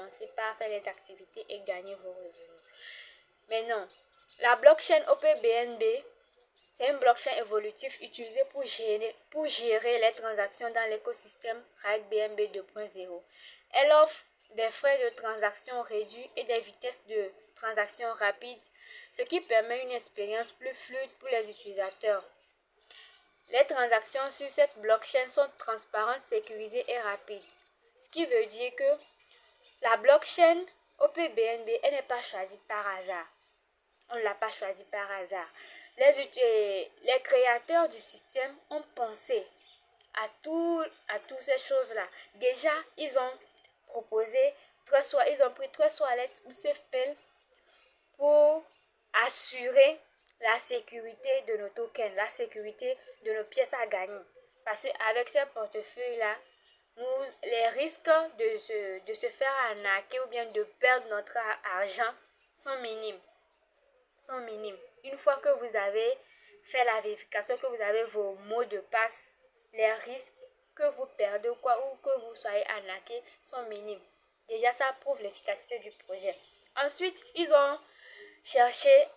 commencer par faire les activités et gagner vos revenus. Mais non, la blockchain OPBNB, c'est une blockchain évolutive utilisée pour gérer les transactions dans l'écosystème RightBNB 2.0. Elle offre des frais de transaction réduits et des vitesses de transaction rapides, ce qui permet une expérience plus fluide pour les utilisateurs. Les transactions sur cette blockchain sont transparentes, sécurisées et rapides, ce qui veut dire que la blockchain OPBNB, elle n'est pas choisie par hasard. On ne l'a pas choisie par hasard. Les créateurs du système ont pensé à toutes ces choses-là. Déjà, ils ont proposé ils ont pris 3 wallets ou SafePal pour assurer la sécurité de nos tokens, la sécurité de nos pièces à gagner. Parce qu'avec ces portefeuilles-là, les risques de se faire arnaquer ou bien de perdre notre argent sont minimes. Une fois que vous avez fait la vérification, que vous avez vos mots de passe, les risques que vous perdez ou que vous soyez arnaqué sont minimes. Déjà, ça prouve l'efficacité du projet. Ensuite, ils ont cherché,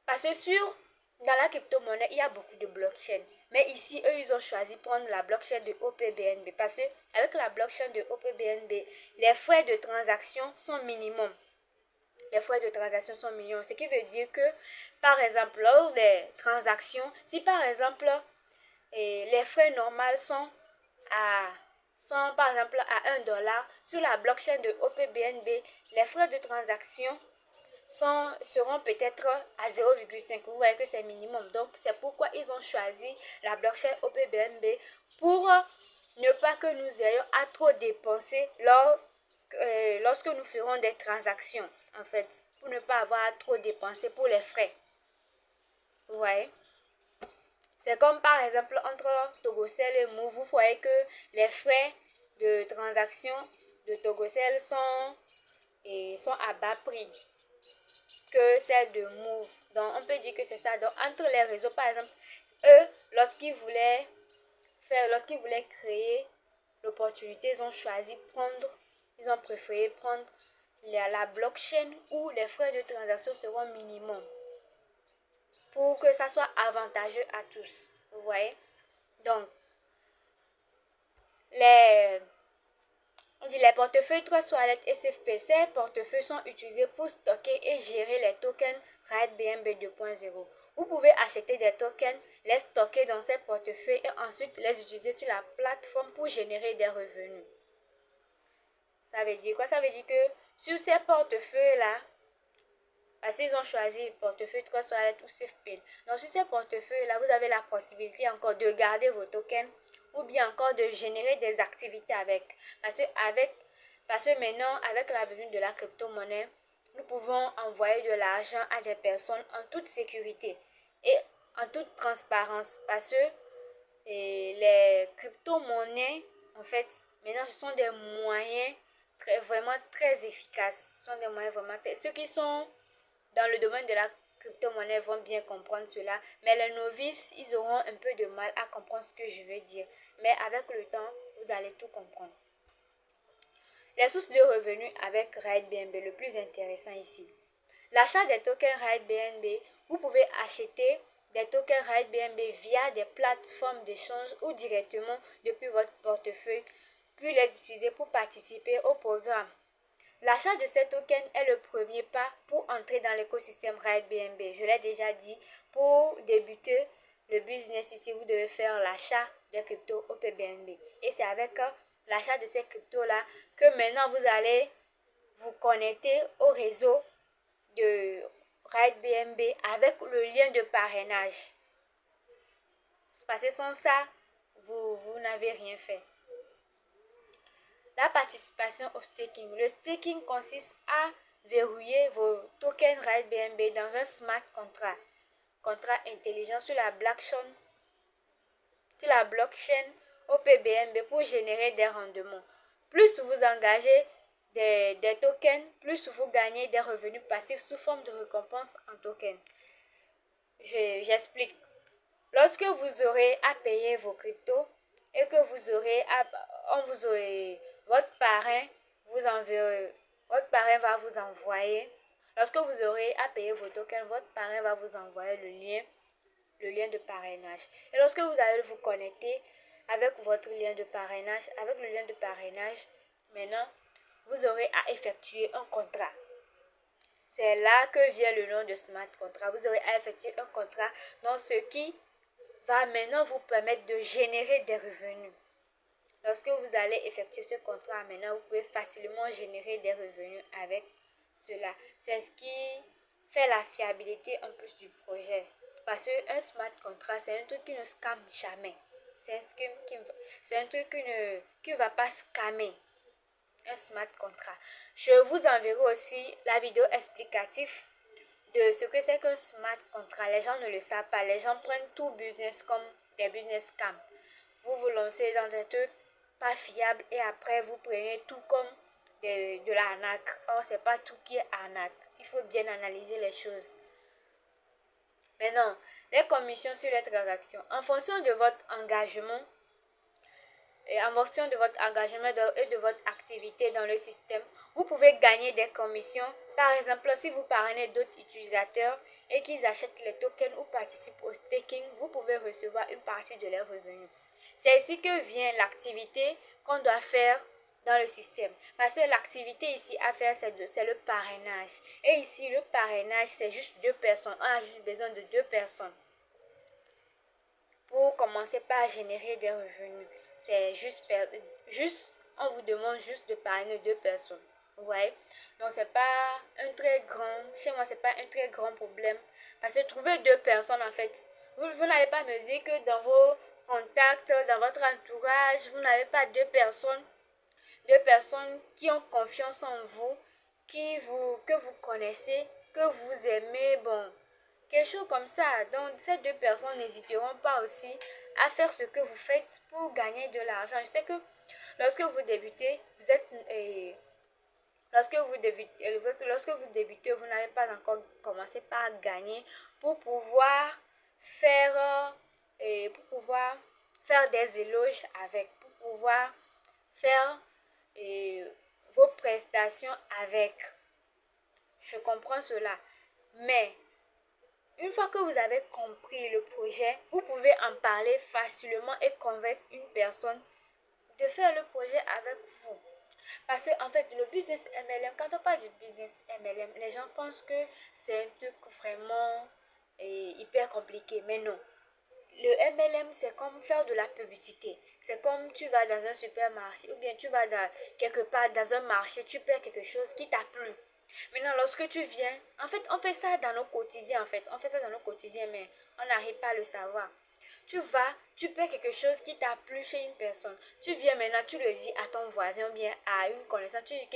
parce que dans la crypto-monnaie, il y a beaucoup de blockchains. Mais ici, eux, ils ont choisi de prendre la blockchain de OPBNB. Parce qu'avec la blockchain de OPBNB, les frais de transaction sont minimums. Les frais de transaction sont minimums. Ce qui veut dire que, par exemple, lors des transactions, si par exemple, les frais normaux sont par exemple à $1, sur la blockchain de OPBNB, les frais de transaction seront peut-être à 0,5. Vous voyez que c'est minimum. Donc, c'est pourquoi ils ont choisi la blockchain OPBNB pour ne pas que nous ayons à trop dépenser lorsque nous ferons des transactions, en fait, pour ne pas avoir à trop dépenser pour les frais. Vous voyez? C'est comme par exemple entre Togocell et Move, vous voyez que les frais de transaction de Togocell sont à bas prix que celle de Move. Donc, on peut dire que c'est ça. Donc, entre les réseaux, par exemple, eux, lorsqu'ils voulaient créer l'opportunité, ils ont préféré prendre la blockchain où les frais de transaction seront minimums pour que ça soit avantageux à tous. Vous voyez? Donc, les portefeuilles 3 wallets et SFP, ces portefeuilles sont utilisés pour stocker et gérer les tokens RightBNB 2.0. Vous pouvez acheter des tokens, les stocker dans ces portefeuilles et ensuite les utiliser sur la plateforme pour générer des revenus. Ça veut dire quoi? Ça veut dire que sur ces portefeuilles-là, parce qu'ils ont choisi portefeuille 3 wallets ou SafePal. Donc sur ces portefeuilles-là, vous avez la possibilité encore de garder vos tokens ou bien encore de générer des activités avec. Parce que maintenant, avec la venue de la crypto-monnaie, nous pouvons envoyer de l'argent à des personnes en toute sécurité et en toute transparence. Parce que les crypto-monnaies, en fait, maintenant, ce sont des moyens vraiment très efficaces. Ce sont des moyens vraiment ceux qui sont dans le domaine de la crypto-monnaie vont bien comprendre cela, mais les novices, ils auront un peu de mal à comprendre ce que je veux dire. Mais avec le temps, vous allez tout comprendre. Les sources de revenus avec RightBNB, le plus intéressant ici. L'achat des tokens RightBNB, vous pouvez acheter des tokens RightBNB via des plateformes d'échange ou directement depuis votre portefeuille, puis les utiliser pour participer au programme. L'achat de ces tokens est le premier pas pour entrer dans l'écosystème RightBNB. Je l'ai déjà dit, pour débuter le business ici, vous devez faire l'achat des cryptos OPBNB. Et c'est avec l'achat de ces cryptos-là que maintenant vous allez vous connecter au réseau de RightBNB avec le lien de parrainage. Parce que sans ça, vous n'avez rien fait. La participation au staking. Le staking consiste à verrouiller vos tokens RightBNB dans un smart contrat intelligent sur la blockchain OPBNB pour générer des rendements. Plus vous engagez des tokens, plus vous gagnez des revenus passifs sous forme de récompense en tokens. J'explique. Lorsque vous aurez à payer vos cryptos et que votre parrain vous enverra parrain va vous envoyer, lorsque vous aurez à payer vos tokens, votre parrain va vous envoyer le lien de parrainage. Et lorsque vous allez vous connecter avec votre lien de parrainage, maintenant, vous aurez à effectuer un contrat. C'est là que vient le nom de smart contract. Vous aurez à effectuer un contrat, donc ce qui va maintenant vous permettre de générer des revenus. Lorsque vous allez effectuer ce contrat, maintenant, vous pouvez facilement générer des revenus avec cela. C'est ce qui fait la fiabilité en plus du projet. Parce qu'un smart contract, c'est un truc qui ne scamme jamais. C'est un truc qui ne va pas scammer. Un smart contract. Je vous enverrai aussi la vidéo explicative de ce que c'est qu'un smart contract. Les gens ne le savent pas. Les gens prennent tout business comme des business scams. Vous vous lancez dans des trucs pas fiables et après vous prenez tout comme de l'arnaque. Or, c'est pas tout qui est arnaque. Il faut bien analyser les choses. Maintenant, les commissions sur les transactions. En fonction de votre engagement, et de votre activité dans le système, vous pouvez gagner des commissions. Par exemple, si vous parrainez d'autres utilisateurs et qu'ils achètent les tokens ou participent au staking, vous pouvez recevoir une partie de leurs revenus. C'est ici que vient l'activité qu'on doit faire dans le système. Parce que l'activité ici à faire, c'est le parrainage. Et ici, le parrainage, c'est juste 2 personnes. On a juste besoin de 2 personnes pour commencer par générer des revenus. C'est juste, on vous demande juste de parrainer 2 personnes. Ouais. Donc c'est pas un très grand, chez moi c'est pas un très grand problème. Parce que trouver 2 personnes en fait, vous n'allez pas me dire que dans vos contacts, dans votre entourage, vous n'avez pas 2 personnes qui ont confiance en vous, que vous connaissez, que vous aimez, bon, quelque chose comme ça. Donc, ces 2 personnes n'hésiteront pas aussi à faire ce que vous faites pour gagner de l'argent. Je sais que lorsque vous débutez, lorsque vous débutez, vous n'avez pas encore commencé par gagner pour pouvoir faire, des éloges avec, pour pouvoir faire vos prestations avec. Je comprends cela. Mais une fois que vous avez compris le projet, vous pouvez en parler facilement et convaincre une personne de faire le projet avec vous. Parce que en fait, le business MLM, quand on parle du business MLM, les gens pensent que c'est un truc vraiment hyper compliqué. Mais non. Le MLM, c'est comme faire de la publicité. C'est comme tu vas dans un supermarché ou bien tu vas quelque part dans un marché, tu perds quelque chose qui t'a plu. Maintenant, lorsque tu viens, en fait, on fait ça dans nos quotidiens, mais on n'arrive pas à le savoir. Tu vas, tu perds quelque chose qui t'a plu chez une personne. Tu viens maintenant, tu le dis à ton voisin ou bien à une connaissance. Tu dis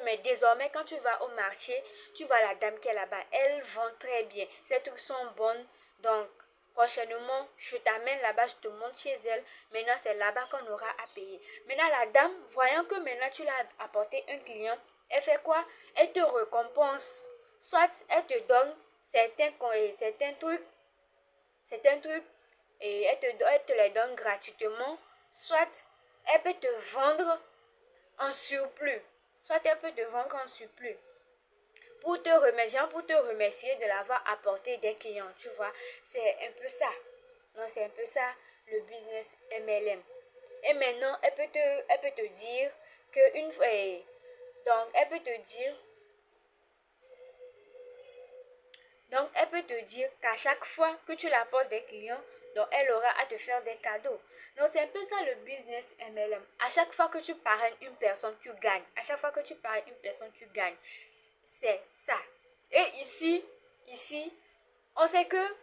mais désormais, quand tu vas au marché, tu vois la dame qui est là-bas. Elle vend très bien. Ces trucs sont bonnes. Donc, prochainement, je t'amène là-bas, je te montre chez elle. Maintenant, c'est là-bas qu'on aura à payer. Maintenant, la dame, voyant que maintenant tu l'as apporté un client, elle fait quoi? Elle te récompense. Soit elle te donne certains trucs et elle te les donne gratuitement. Soit elle peut te vendre en surplus. Pour te remercier de l'avoir apporté des clients, tu vois. C'est un peu ça. Non, c'est un peu ça le business MLM. Et maintenant, elle peut te dire que une fois, elle peut te dire qu'à chaque fois que tu l'apportes des clients, donc elle aura à te faire des cadeaux. Donc c'est un peu ça le business MLM. À chaque fois que tu parraines une personne, tu gagnes. C'est ça. Et ici, on sait que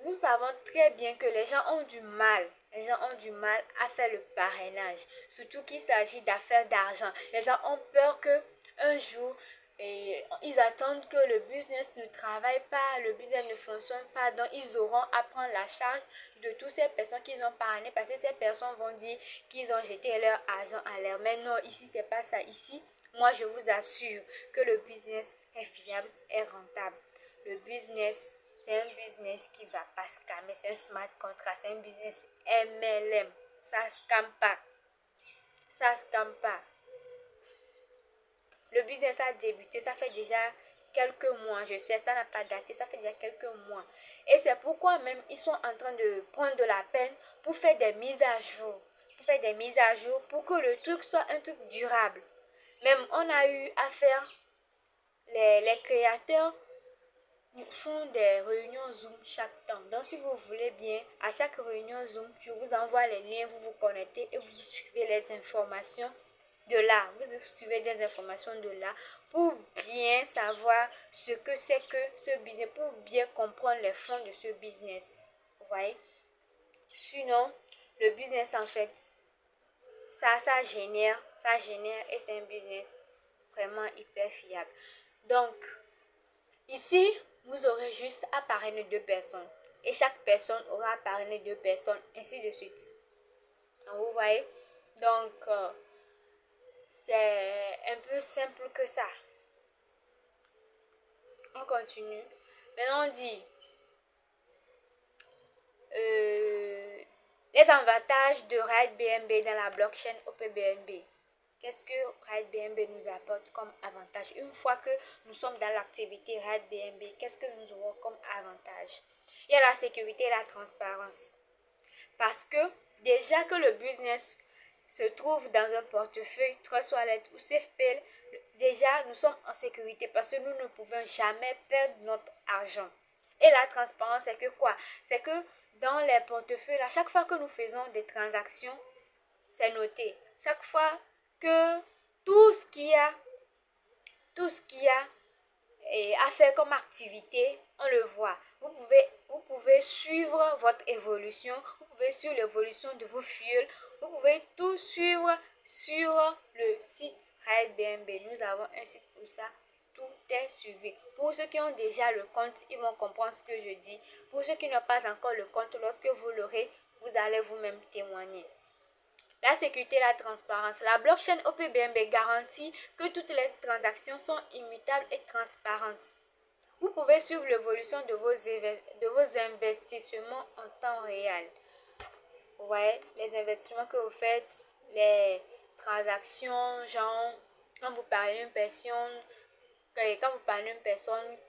nous savons très bien que les gens ont du mal. À faire le parrainage. Surtout qu'il s'agit d'affaires d'argent. Les gens ont peur que un jour, ils attendent que le business ne travaille pas, le business ne fonctionne pas. Donc, ils auront à prendre la charge de toutes ces personnes qu'ils ont parrainées parce que ces personnes vont dire qu'ils ont jeté leur argent à l'air. Mais non, ici, c'est pas ça. Ici, moi, je vous assure que le business est fiable, est rentable. Le business, c'est un business qui va pas scammer, c'est un smart contract, c'est un business MLM. Ça scam pas. business a débuté, ça fait déjà quelques mois, je sais, ça n'a pas daté, ça fait déjà quelques mois. Et c'est pourquoi même ils sont en train de prendre de la peine pour faire des mises à jour. Pour que le truc soit un truc durable. Même on a eu à faire, les créateurs font des réunions Zoom chaque temps. Donc si vous voulez bien, à chaque réunion Zoom, je vous envoie les liens, vous vous connectez et vous suivez les informations de là. Vous suivez des informations de là pour bien savoir ce que c'est que ce business, pour bien comprendre les fonds de ce business. Vous voyez? Sinon, le business en fait, ça génère et c'est un business vraiment hyper fiable. Donc, ici, vous aurez juste à parrainer 2 personnes. Et chaque personne aura à parrainer 2 personnes, ainsi de suite. Donc, vous voyez? Donc, c'est un peu simple que ça. On continue. Maintenant, on dit les avantages de RideBnB dans la blockchain OPBNB. Qu'est-ce que RideBnB nous apporte comme avantage? Une fois que nous sommes dans l'activité RideBnB, qu'est-ce que nous aurons comme avantage? Il y a la sécurité et la transparence. Parce que déjà que le business se trouve dans un portefeuille Trust Wallet ou SafePay, déjà nous sommes en sécurité parce que nous ne pouvons jamais perdre notre argent. Et la transparence, c'est que quoi? C'est que dans les portefeuilles, à chaque fois que nous faisons des transactions, c'est noté. Chaque fois que tout ce qu'il y a à faire comme activité, on le voit. Vous pouvez suivre votre évolution, vous pouvez suivre l'évolution de vos fuels, vous pouvez tout suivre sur le site RideBnB. Nous avons un site pour ça, tout est suivi. Pour ceux qui ont déjà le compte, ils vont comprendre ce que je dis. Pour ceux qui n'ont pas encore le compte, lorsque vous l'aurez, vous allez vous-même témoigner. La sécurité et la transparence. La blockchain OPBNB garantit que toutes les transactions sont immutables et transparentes. Vous pouvez suivre l'évolution de vos investissements en temps réel. Ouais, les investissements que vous faites, les transactions, genre quand vous parlez d'une personne,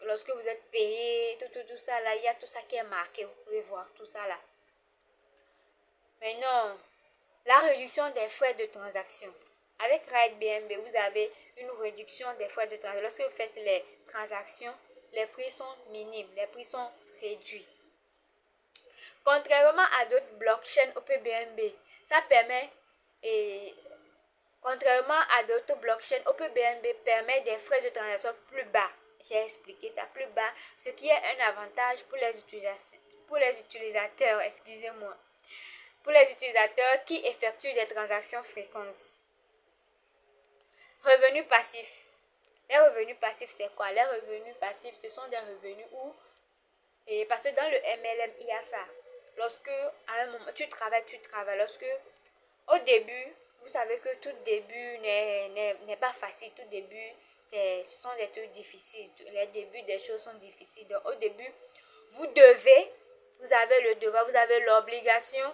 lorsque vous êtes payé, tout ça là, il y a tout ça qui est marqué, vous pouvez voir tout ça là. Maintenant, la réduction des frais de transaction. Avec RideBnB, vous avez une réduction des frais de transaction. Lorsque vous faites les transactions, les prix sont minimes, les prix sont réduits. Contrairement à d'autres blockchains OPBNB, permet des frais de transaction plus bas. J'ai expliqué ça, plus bas, ce qui est un avantage pour les utilisateurs, pour les utilisateurs qui effectuent des transactions fréquentes. Revenus passifs. Les revenus passifs, c'est quoi? Les revenus passifs, ce sont des revenus parce que dans le MLM, il y a ça. Lorsque, à un moment, tu travailles. Lorsque, au début, vous savez que tout début n'est pas facile. Tout début, ce sont des trucs difficiles. Les débuts des choses sont difficiles. Donc, au début, vous avez le devoir, vous avez l'obligation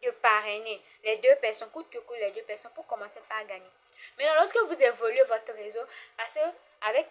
de parrainer les 2 personnes, coûte que coûte les 2 personnes pour commencer par gagner. Maintenant, lorsque vous évoluez votre réseau, parce que avec